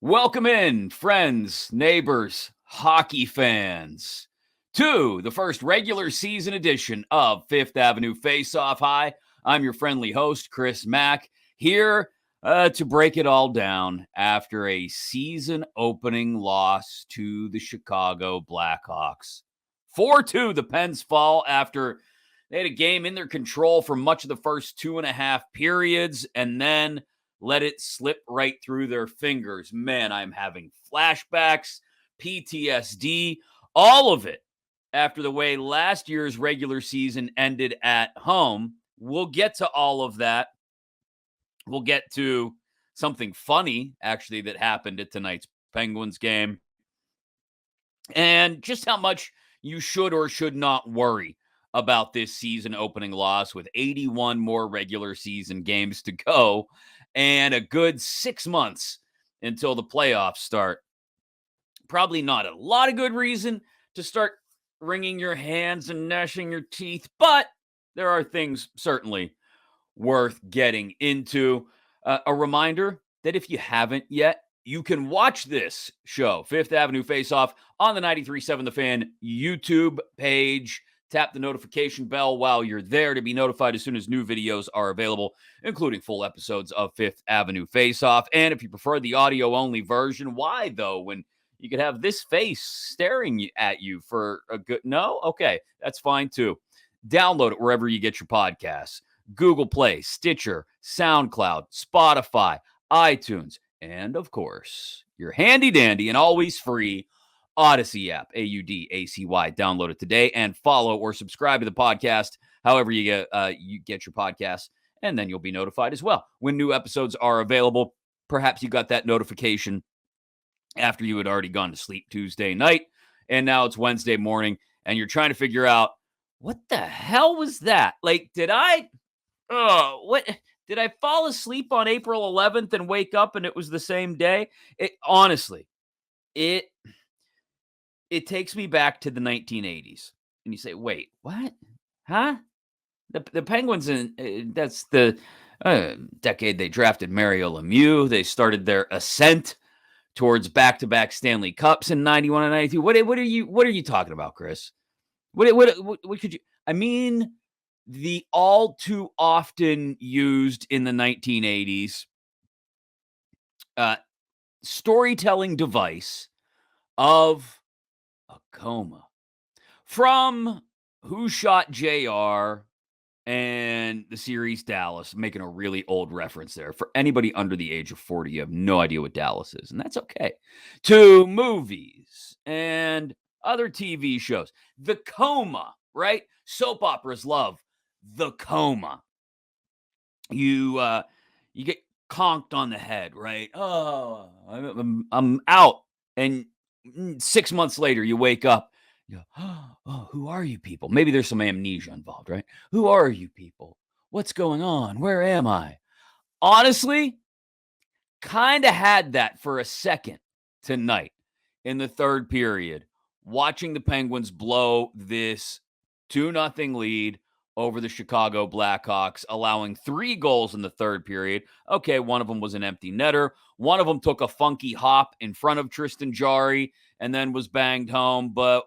Welcome in, friends, neighbors, hockey fans, to the first regular season edition of Fifth Avenue Faceoff. Hi, I'm your friendly host, Chris Mack, here to break it all down after a season opening loss to the Chicago Blackhawks. 4-2, the Pens fall after they had a game in their control for much of the first 2.5 periods, and then let it slip right through their fingers. Man, I'm having flashbacks, PTSD, all of it after the way last year's regular season ended at home. We'll get to all of that. We'll get to something funny, actually, that happened at tonight's Penguins game, and just how much you should or should not worry about this season opening loss with 81 more regular season games to go and a good 6 months until the playoffs start. Probably not a lot of good reason to start wringing your hands and gnashing your teeth, but there are things certainly worth getting into. A reminder that if you haven't yet, you can watch this show, Fifth Avenue Face Off, on the 93.7 The Fan YouTube page. Tap the notification bell while you're there to be notified as soon as new videos are available, including full episodes of Fifth Avenue Face Off. And if you prefer the audio-only version, why, though, when you could have this face staring at you for a good... No? Okay, that's fine, too. Download it wherever you get your podcasts. Google Play, Stitcher, SoundCloud, Spotify, iTunes, and of course, your handy dandy and always free Odyssey app, AUDACY. Download it today and follow or subscribe to the podcast, however you get your podcasts, and then you'll be notified as well when new episodes are available. Perhaps you got that notification after you had already gone to sleep Tuesday night, and now it's Wednesday morning, and you're trying to figure out, what the hell was that? Like, did I fall asleep on April 11th and wake up and it was the same day? Honestly, it takes me back to the 1980s. And you say, wait, what? Huh? The Penguins, that's the decade they drafted Mario Lemieux. They started their ascent towards back-to-back Stanley Cups in 91 and 92. What are you talking about, Chris? What could you... I mean, the all too often used in the 1980s storytelling device of a coma. From Who Shot JR and the series Dallas, making a really old reference there. For anybody under the age of 40, you have no idea what Dallas is, and that's okay. To movies and other TV shows. The coma, right? Soap operas love the coma. You get conked on the head, right? Oh, I'm out. And 6 months later, you wake up. You go, oh, who are you people? Maybe there's some amnesia involved, right? Who are you people? What's going on? Where am I? Honestly, kind of had that for a second tonight in the third period, watching the Penguins blow this 2-0 lead over the Chicago Blackhawks, allowing 3 goals in the third period. Okay, one of them was an empty netter. One of them took a funky hop in front of Tristan Jarry and then was banged home. But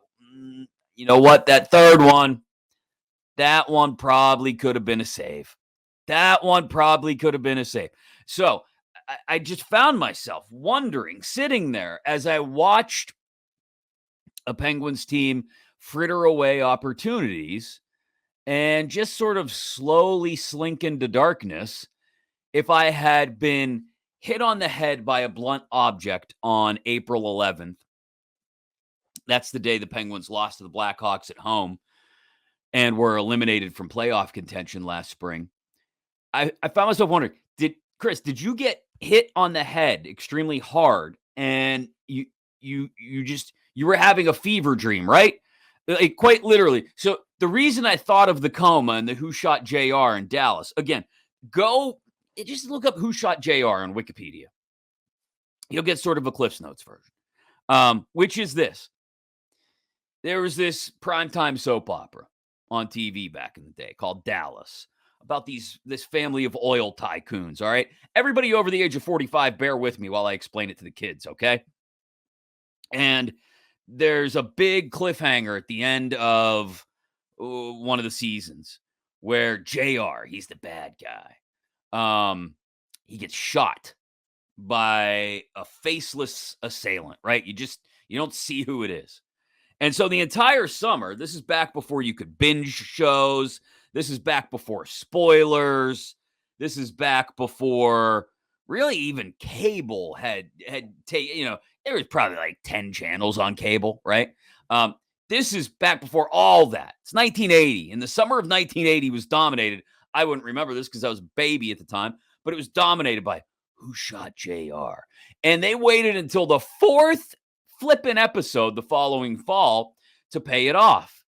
you know what? That third one, that one probably could have been a save. So I just found myself wondering, sitting there as I watched a Penguins team fritter away opportunities and just sort of slowly slink into darkness, if I had been hit on the head by a blunt object on April 11th. That's the day the Penguins lost to the Blackhawks at home and were eliminated from playoff contention last spring. I found myself wondering, did you get hit on the head extremely hard and you were having a fever dream, right? Like, quite literally. So the reason I thought of the coma and the Who Shot JR in Dallas, again, go just look up Who Shot JR on Wikipedia. You'll get sort of a Cliff's Notes version, which is this. There was this primetime soap opera on TV back in the day called Dallas about this family of oil tycoons, all right? Everybody over the age of 45, bear with me while I explain it to the kids, okay? And there's a big cliffhanger at the end of one of the seasons where JR, he's the bad guy. He gets shot by a faceless assailant, right? You don't see who it is. And so the entire summer, this is back before you could binge shows. This is back before spoilers. This is back before really even cable had there was probably like 10 channels on cable, right? This is back before all that. It's 1980. And the summer of 1980 was dominated. I wouldn't remember this because I was a baby at the time, but it was dominated by Who Shot JR? And they waited until the fourth flippin' episode the following fall to pay it off.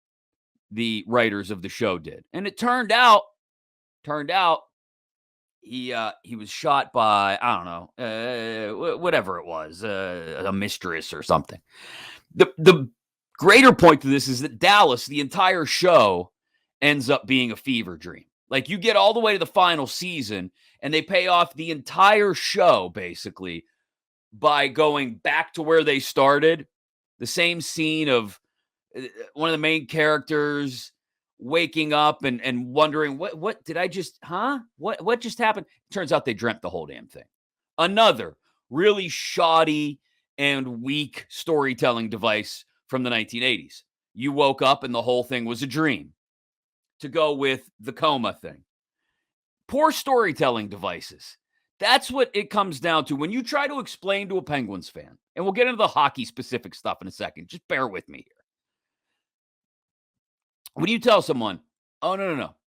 The writers of the show did. And it turned out he was shot by, I don't know, whatever it was, a mistress or something. The greater point to this is that Dallas, the entire show, ends up being a fever dream. Like, you get all the way to the final season, and they pay off the entire show, basically, by going back to where they started. The same scene of one of the main characters waking up and wondering, what did I just, what just happened? Turns out they dreamt the whole damn thing. Another really shoddy and weak storytelling device from the 1980s. You woke up and the whole thing was a dream. To go with the coma thing. Poor storytelling devices. That's what it comes down to when you try to explain to a Penguins fan. And we'll get into the hockey specific stuff in a second. Just bear with me here. When you tell someone, oh,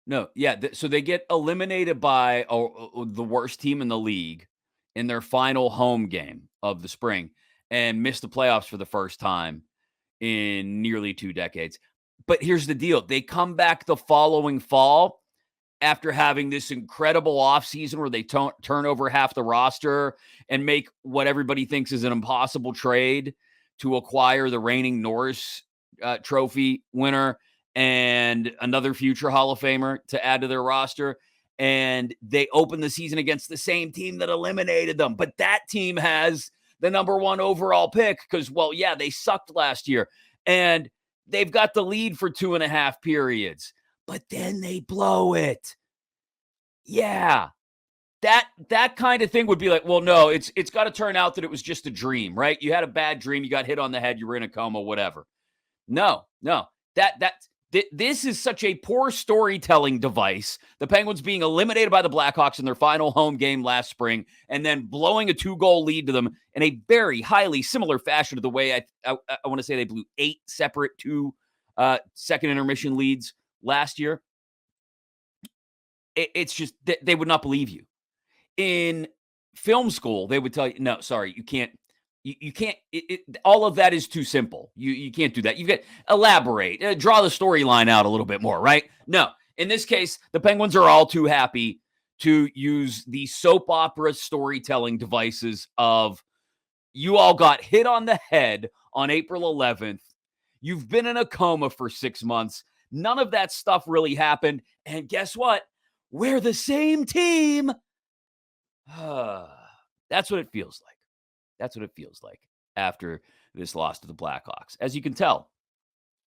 no. Yeah, so they get eliminated by the worst team in the league in their final home game of the spring and miss the playoffs for the first time in nearly 2 decades. But here's the deal. They come back the following fall after having this incredible offseason where they turn over half the roster and make what everybody thinks is an impossible trade to acquire the reigning Norris Trophy winner and another future Hall of Famer to add to their roster. And they open the season against the same team that eliminated them. But that team has the number 1 overall pick because, well, yeah, they sucked last year. And they've got the lead for 2.5 periods, but then they blow it. Yeah. That kind of thing would be like, well, no, it's got to turn out that it was just a dream, right? You had a bad dream, you got hit on the head, you were in a coma, whatever. No. This is such a poor storytelling device. The Penguins being eliminated by the Blackhawks in their final home game last spring and then blowing a 2-goal lead to them in a very highly similar fashion to the way I want to say they blew 8 separate 2 second intermission leads last year. It's just they would not believe you. In film school, they would tell you, no, sorry, you can't. You can't, all of that is too simple. You can't do that. You've got elaborate, draw the storyline out a little bit more, right? No, in this case, the Penguins are all too happy to use the soap opera storytelling devices of you all got hit on the head on April 11th. You've been in a coma for 6 months. None of that stuff really happened. And guess what? We're the same team. That's what it feels like. That's what it feels like after this loss to the Blackhawks. As you can tell,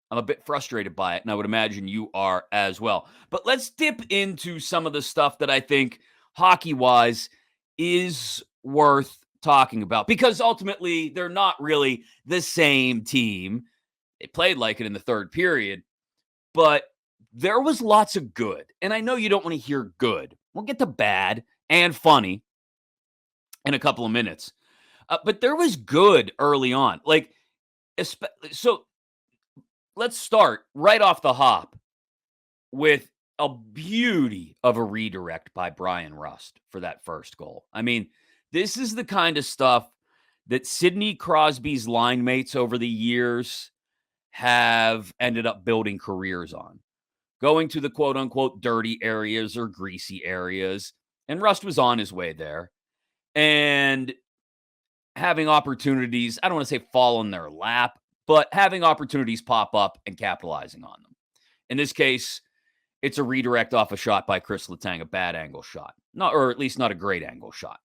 I'm a bit frustrated by it, and I would imagine you are as well. But let's dip into some of the stuff that I think, hockey-wise, is worth talking about. Because ultimately, they're not really the same team. They played like it in the third period, but there was lots of good. And I know you don't want to hear good. We'll get to bad and funny in a couple of minutes. But there was good early on. So let's start right off the hop with a beauty of a redirect by Brian Rust for that first goal. I mean, this is the kind of stuff that Sidney Crosby's line mates over the years have ended up building careers on. Going to the quote-unquote dirty areas or greasy areas. And Rust was on his way there. And having opportunities, I don't want to say fall in their lap, but having opportunities pop up and capitalizing on them. In this case, it's a redirect off a shot by Chris Letang, a bad angle shot. Not, or at least not a great angle shot.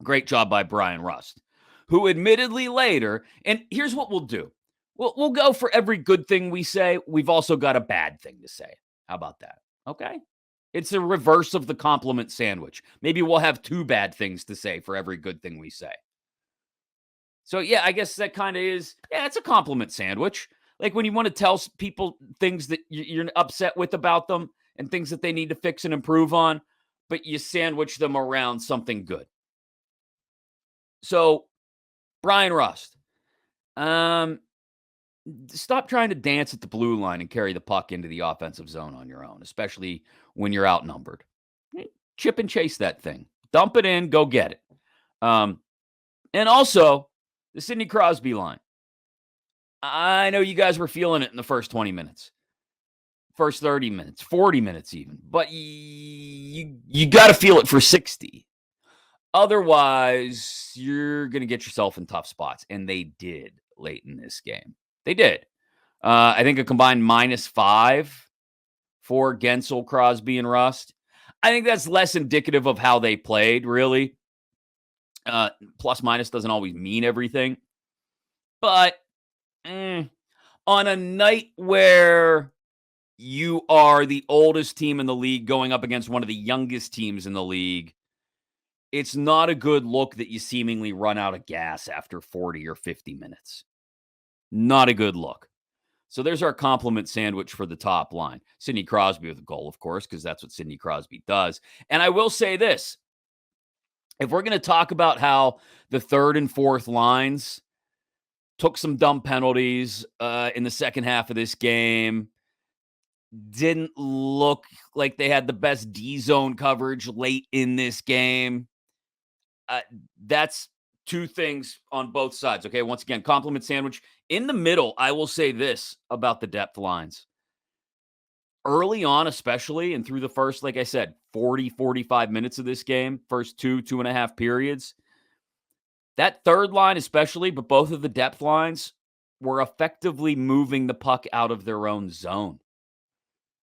Great job by Brian Rust, who admittedly later, and here's what we'll do. We'll go for every good thing we say. We've also got a bad thing to say. How about that? Okay. It's a reverse of the compliment sandwich. Maybe we'll have 2 bad things to say for every good thing we say. So, yeah, I guess that kind of is, it's a compliment sandwich. Like when you want to tell people things that you're upset with about them and things that they need to fix and improve on, but you sandwich them around something good. So, Brian Rust, stop trying to dance at the blue line and carry the puck into the offensive zone on your own, especially when you're outnumbered. Chip and chase that thing. Dump it in, go get it. And also, the Sidney Crosby line. I know you guys were feeling it in the first 20 minutes, first 30 minutes, 40 minutes even, but you got to feel it for 60. Otherwise, you're going to get yourself in tough spots, and they did late in this game. They did. I think a combined -5 for Gensel, Crosby, and Rust. I think that's less indicative of how they played, really. Plus minus doesn't always mean everything. But on a night where you are the oldest team in the league going up against one of the youngest teams in the league, it's not a good look that you seemingly run out of gas after 40 or 50 minutes. Not a good look. So there's our compliment sandwich for the top line. Sidney Crosby with a goal, of course, because that's what Sidney Crosby does. And I will say this. If we're going to talk about how the third and fourth lines took some dumb penalties in the second half of this game, didn't look like they had the best D-zone coverage late in this game, that's 2 things on both sides. Okay, once again, compliment sandwich. In the middle, I will say this about the depth lines. Early on, especially, and through the first, like I said, 40, 45 minutes of this game, first 2.5 periods, that third line especially, but both of the depth lines were effectively moving the puck out of their own zone.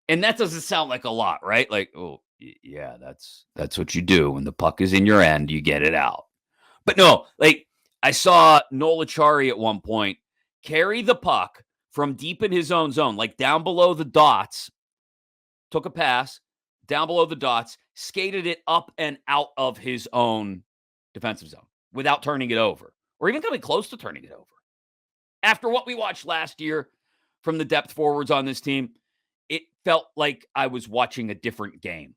And that doesn't sound like a lot, right? Like, oh, yeah, that's what you do. When the puck is in your end, you get it out. But no, like I saw Noel Acciari at one point carry the puck from deep in his own zone, like down below the dots, took a pass, down below the dots, skated it up and out of his own defensive zone without turning it over or even coming close to turning it over. After what we watched last year from the depth forwards on this team, it felt like I was watching a different game.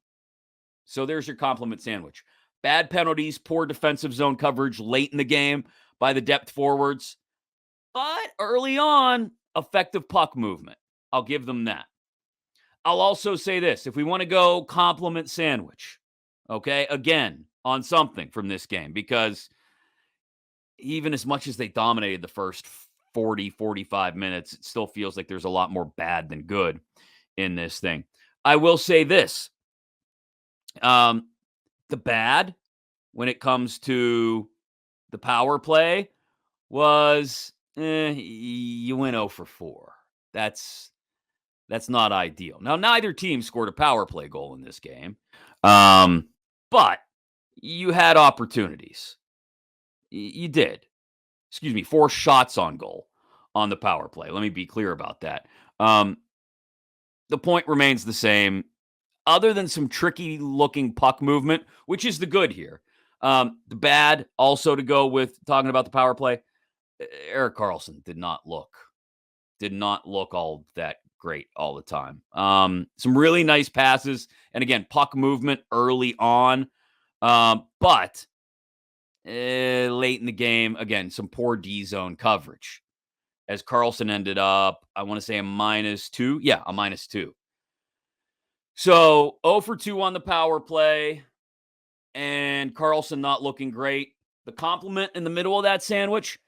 So there's your compliment sandwich. Bad penalties, poor defensive zone coverage late in the game by the depth forwards. But early on, effective puck movement. I'll give them that. I'll also say this. If we want to go compliment sandwich, okay, again, on something from this game, because even as much as they dominated the first 40, 45 minutes, it still feels like there's a lot more bad than good in this thing. I will say this. The bad when it comes to the power play was you went 0 for 4. That's not ideal. Now, neither team scored a power play goal in this game, but you had opportunities. You did. 4 shots on goal on the power play. Let me be clear about that. The point remains the same. Other than some tricky-looking puck movement, which is the good here. The bad, also to go with talking about the power play, Erik Karlsson did not look all that great all the time. Some really nice passes, and again, puck movement early on. But late in the game, again, some poor D-zone coverage. As Karlsson ended up, I want to say a -2. Yeah, a -2. So 0 for 2 on the power play, and Karlsson not looking great. The compliment in the middle of that sandwich,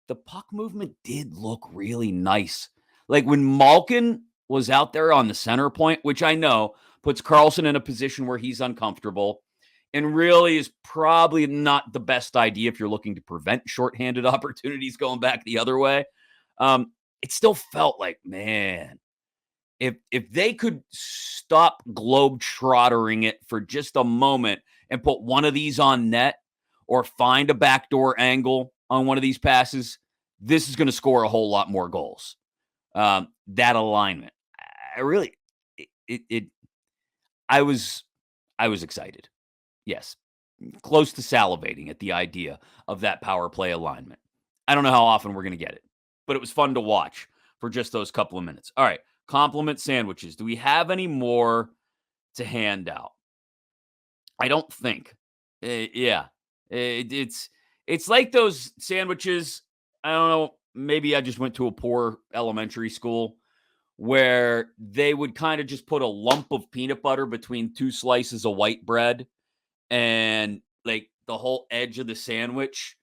the puck movement did look really nice. Like when Malkin was out there on the center point, which I know puts Karlsson in a position where he's uncomfortable and really is probably not the best idea if you're looking to prevent shorthanded opportunities going back the other way. It still felt like, man, if they could stop globe-trottering it for just a moment and put one of these on net or find a backdoor angle on one of these passes, this is going to score a whole lot more goals. That alignment, I really, I was excited. Yes, close to salivating at the idea of that power play alignment. I don't know how often we're going to get it, but it was fun to watch for just those couple of minutes. All right, compliment sandwiches. Do we have any more to hand out? I don't think. Yeah, it's like those sandwiches. I don't know. Maybe I just went to a poor elementary school where they would kind of just put a lump of peanut butter between two slices of white bread, and like the whole edge of the sandwich,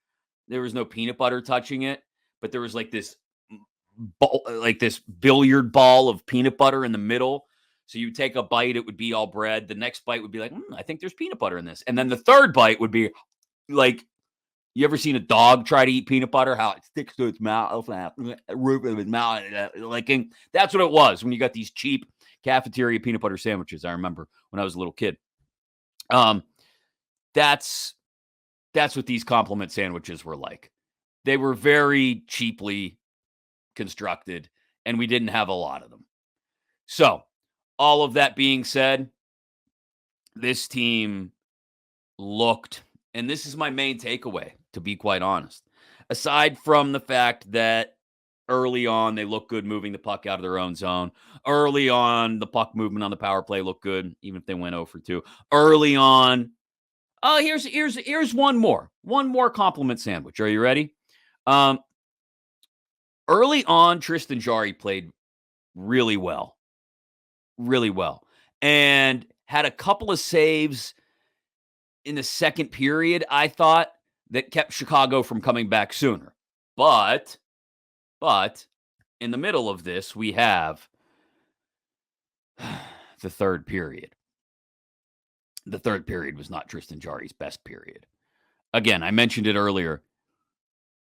there was no peanut butter touching it, but there was like this ball, like this billiard ball of peanut butter in the middle. So you take a bite, it would be all bread. The next bite would be like, I think there's peanut butter in this. And then the third bite would be like, you ever seen a dog try to eat peanut butter? How it sticks to its mouth, roof of its mouth. Like, that's what it was when you got these cheap cafeteria peanut butter sandwiches. I remember when I was a little kid. That's what these compliment sandwiches were like. They were very cheaply constructed, and we didn't have a lot of them. So, all of that being said, this team looked, and this is my main takeaway, to be quite honest. Aside from the fact that early on they looked good moving the puck out of their own zone. Early on, the puck movement on the power play looked good, even if they went 0 for 2. Early on, here's one more compliment sandwich. Are you ready? Early on, Tristan Jarry played really well, and had a couple of saves in the second period, I thought, that kept Chicago from coming back sooner. But in the middle of this, we have the third period. The third period was not Tristan Jarry's best period. Again, I mentioned it earlier.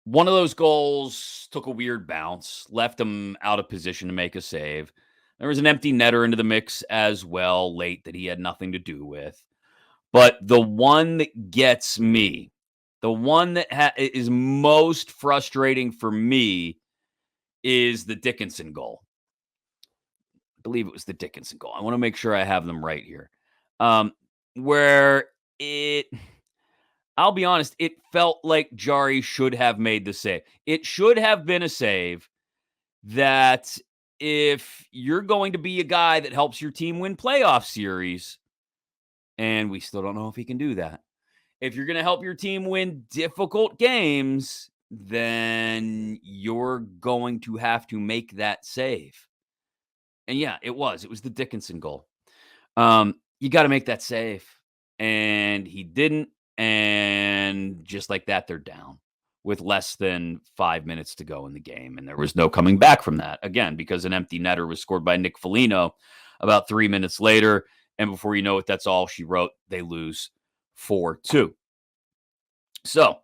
One of those goals took a weird bounce, left him out of position to make a save. There was an empty netter into the mix as well late that he had nothing to do with. But the one that gets me, the one that is most frustrating for me, is the Dickinson goal. I believe it was the Dickinson goal. I want to make sure I have them right here. Where I'll be honest, it felt like Jarry should have made the save. It should have been a save that, if you're going to be a guy that helps your team win playoff series, and we still don't know if he can do that. If you're going to help your team win difficult games, then you're going to have to make that save. And yeah, it was the Dickinson goal. You got to make that save. And he didn't. And just like that, they're down with less than 5 minutes to go in the game. And there was no coming back from that, again, because an empty netter was scored by Nick Foligno about 3 minutes later. And before you know it, that's all she wrote. They lose 4-2. So,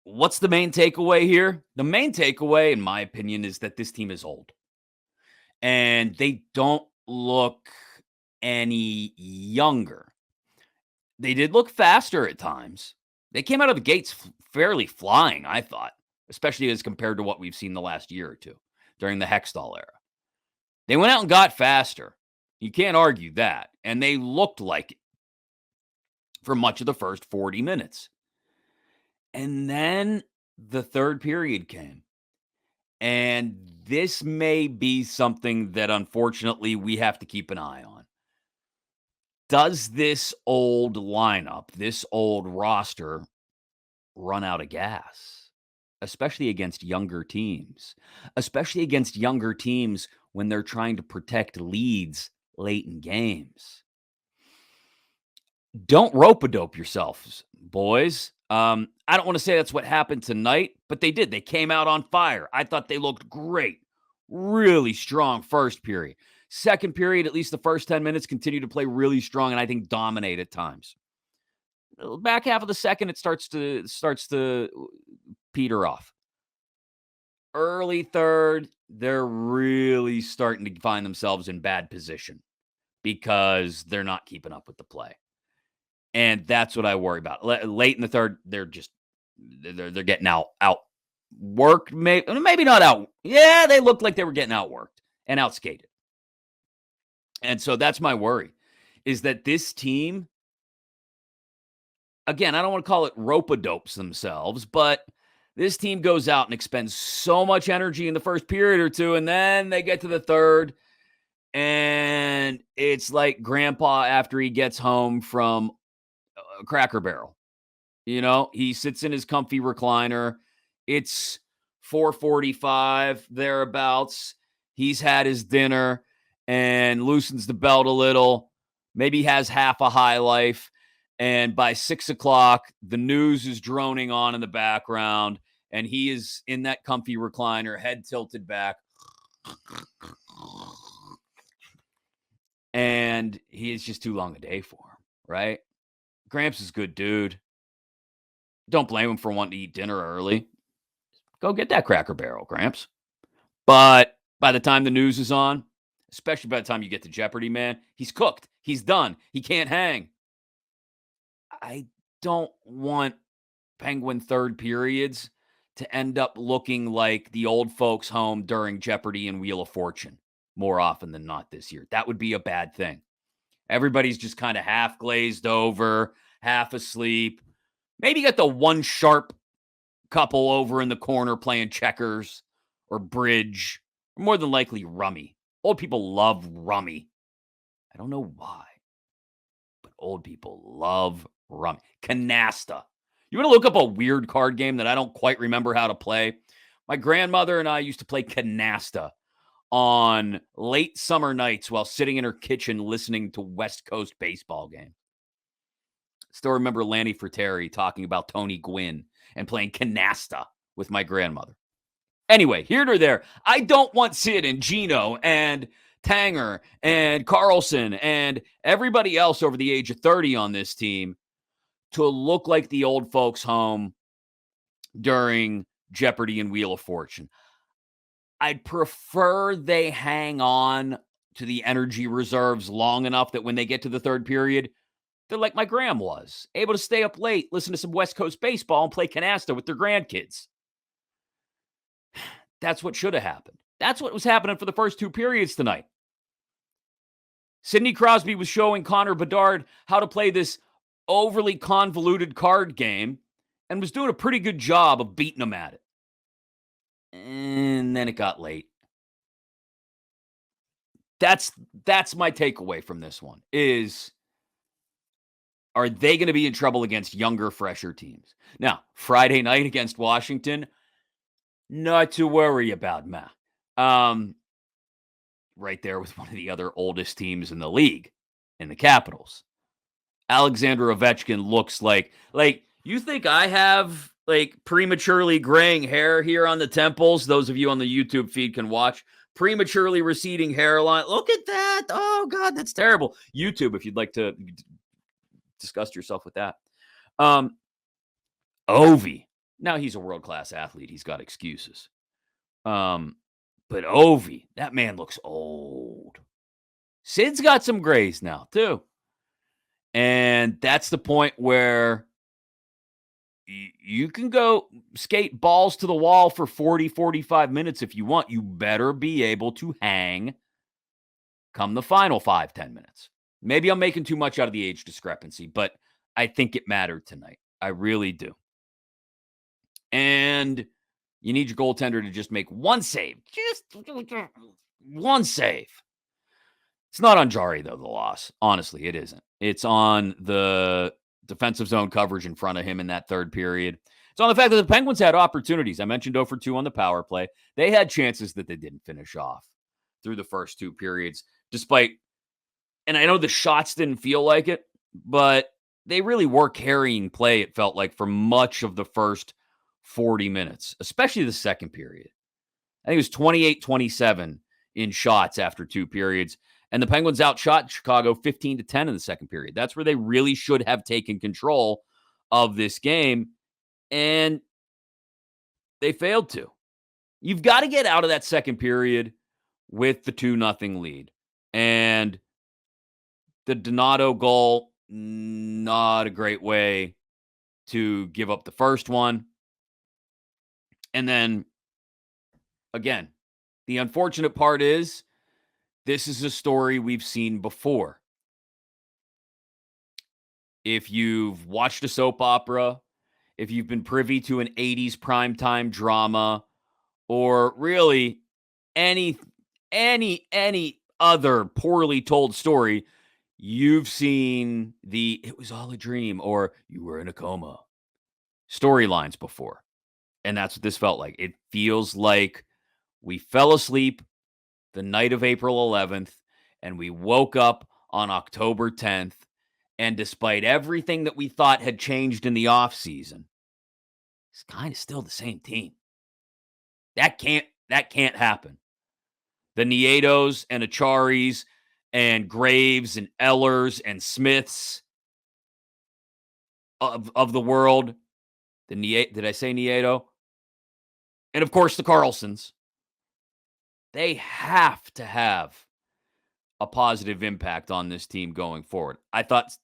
what's the main takeaway here? The main takeaway, in my opinion, is that this team is old. And they don't look any younger. They did look faster at times. They came out of the gates fairly flying, I thought, especially as compared to what we've seen the last year or two during the Hextall era. They went out and got faster. You can't argue that. And they looked like it for much of the first 40 minutes. And then the third period came. And this may be something that, unfortunately, we have to keep an eye on. Does this old lineup, this old roster, run out of gas? Especially against younger teams. Especially against younger teams when they're trying to protect leads late in games. Don't rope-a-dope yourselves, boys. I don't want to say that's what happened tonight, but they did. They came out on fire. I thought they looked great. Really strong first period. Second period, at least the first 10 minutes, continued to play really strong and I think dominate at times. Back half of the second, it starts to peter off. early third, they're really starting to find themselves in bad position because they're not keeping up with the play. And that's what I worry about. Late in the third, they're getting outworked. Maybe not out. Yeah, they looked like they were getting outworked and outskated. And so that's my worry, is that this team, again, I don't want to call it rope-a-dopes themselves, but this team goes out and expends so much energy in the first period or two, and then they get to the third, and it's like Grandpa after he gets home from a Cracker Barrel. You know, he sits in his comfy recliner. It's 4:45, thereabouts. He's had his dinner and loosens the belt a little. Maybe has half a high life. And by 6:00, the news is droning on in the background. And he is in that comfy recliner, head tilted back. And it's just too long a day for him, right? Gramps is a good dude. Don't blame him for wanting to eat dinner early. Go get that Cracker Barrel, Gramps. But by the time the news is on, especially by the time you get to Jeopardy, man, he's cooked. He's done. He can't hang. I don't want Penguin third periods to end up looking like the old folks' home during Jeopardy and Wheel of Fortune more often than not this year. That would be a bad thing. Everybody's just kind of half glazed over, half asleep. Maybe get the one sharp couple over in the corner playing checkers or bridge, or more than likely rummy. Old people love rummy. I don't know why, but old people love rummy. Canasta. You want to look up a weird card game that I don't quite remember how to play? My grandmother and I used to play canasta on late summer nights while sitting in her kitchen listening to West Coast baseball game. Still remember Lanny Fratteri talking about Tony Gwynn and playing canasta with my grandmother. Anyway, here nor there, I don't want Sid and Gino and Tanger and Carlson and everybody else over the age of 30 on this team to look like the old folks home during Jeopardy and Wheel of Fortune. I'd prefer they hang on to the energy reserves long enough that when they get to the third period, they're like my gram was, able to stay up late, listen to some West Coast baseball, and play canasta with their grandkids. That's what should have happened. That's what was happening for the first two periods tonight. Sidney Crosby was showing Connor Bedard how to play this overly convoluted card game and was doing a pretty good job of beating him at it. And then it got late. That's my takeaway from this one is, are they going to be in trouble against younger, fresher teams? Now, Friday night against Washington, not to worry about, ma. Right there with one of the other oldest teams in the league, in the Capitals. Alexander Ovechkin looks like you think I have like prematurely graying hair here on the temples? Those of you on the YouTube feed can watch. Prematurely receding hairline. Look at that. Oh, God, that's terrible. YouTube, if you'd like to disgust yourself with that. Ovi. Now, he's a world-class athlete. He's got excuses. But Ovi, that man looks old. Sid's got some grays now, too. And that's the point where you can go skate balls to the wall for 40, 45 minutes if you want. You better be able to hang come the final 5-10 minutes. Maybe I'm making too much out of the age discrepancy, but I think it mattered tonight. I really do. And you need your goaltender to just make one save. Just one save. It's not on Jari, though, the loss. Honestly, it isn't. It's on the defensive zone coverage in front of him in that third period. It's on the fact that the Penguins had opportunities. I mentioned 0 for 2 on the power play. They had chances that they didn't finish off through the first two periods, despite, and I know the shots didn't feel like it, but they really were carrying play, it felt like, for much of the first 40 minutes, especially the second period. I think it was 28-27 in shots after two periods. And the Penguins outshot Chicago 15-10 in the second period. That's where they really should have taken control of this game. And they failed to. You've got to get out of that second period with the 2-0 lead. And the Donato goal, not a great way to give up the first one. And then, again, the unfortunate part is this is a story we've seen before. If you've watched a soap opera, if you've been privy to an 80s primetime drama, or really any other poorly told story, you've seen the "it was all a dream" or "you were in a coma" storylines before. And that's what this felt like. It feels like we fell asleep the night of April 11th and we woke up on October 10th. And despite everything that we thought had changed in the offseason, it's kind of still the same team. That can't happen. The Nietos and Acharis and Graves and Ellers and Smiths of the world. Did I say Nieto? And of course the Carlsons. They have to have a positive impact on this team going forward. I thought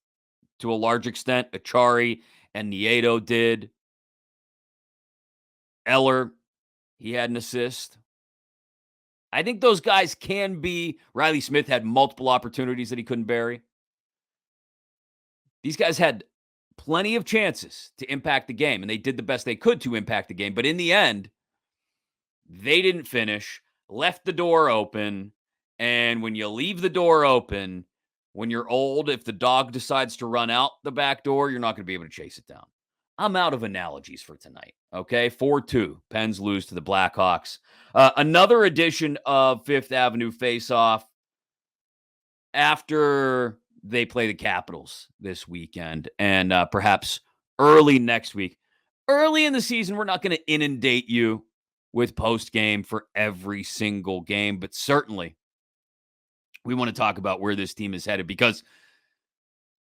to a large extent Achari and Nieto did. Eller, he had an assist. I think those guys can be. Riley Smith had multiple opportunities that he couldn't bury. These guys had plenty of chances to impact the game, and they did the best they could to impact the game. But in the end, they didn't finish, left the door open. And when you leave the door open, when you're old, if the dog decides to run out the back door, you're not going to be able to chase it down. I'm out of analogies for tonight. Okay, 4-2. Pens lose to the Blackhawks. Another edition of Fifth Avenue Faceoff after they play the Capitals this weekend and perhaps early next week. Early in the season, we're not going to inundate you with post-game for every single game, but certainly we want to talk about where this team is headed because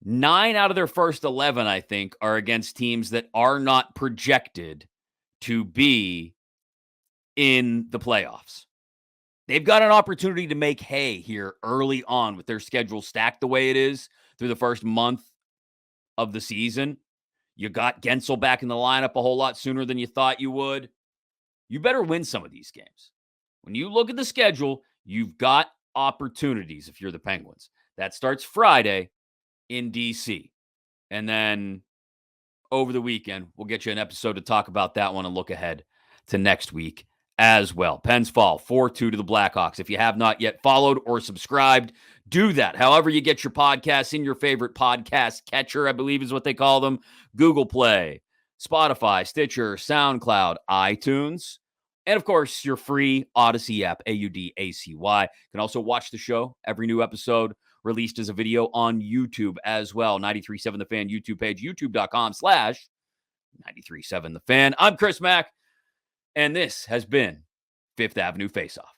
9 out of their first 11, I think, are against teams that are not projected to be in the playoffs. They've got an opportunity to make hay here early on with their schedule stacked the way it is through the first month of the season. You got Gensel back in the lineup a whole lot sooner than you thought you would. You better win some of these games. When you look at the schedule, you've got opportunities if you're the Penguins. That starts Friday in DC. And then over the weekend, we'll get you an episode to talk about that one and look ahead to next week as well. Pens fall 4-2 to the Blackhawks. If you have not yet followed or subscribed, do that. However you get your podcasts, in your favorite podcast catcher, I believe is what they call them. Google Play, Spotify, Stitcher, SoundCloud, iTunes, and of course, your free Odyssey app, Audacy. You can also watch the show, every new episode released as a video on YouTube as well. 93.7 The Fan YouTube page, youtube.com/93.7 The Fan. I'm Chris Mack, and this has been Fifth Avenue Faceoff.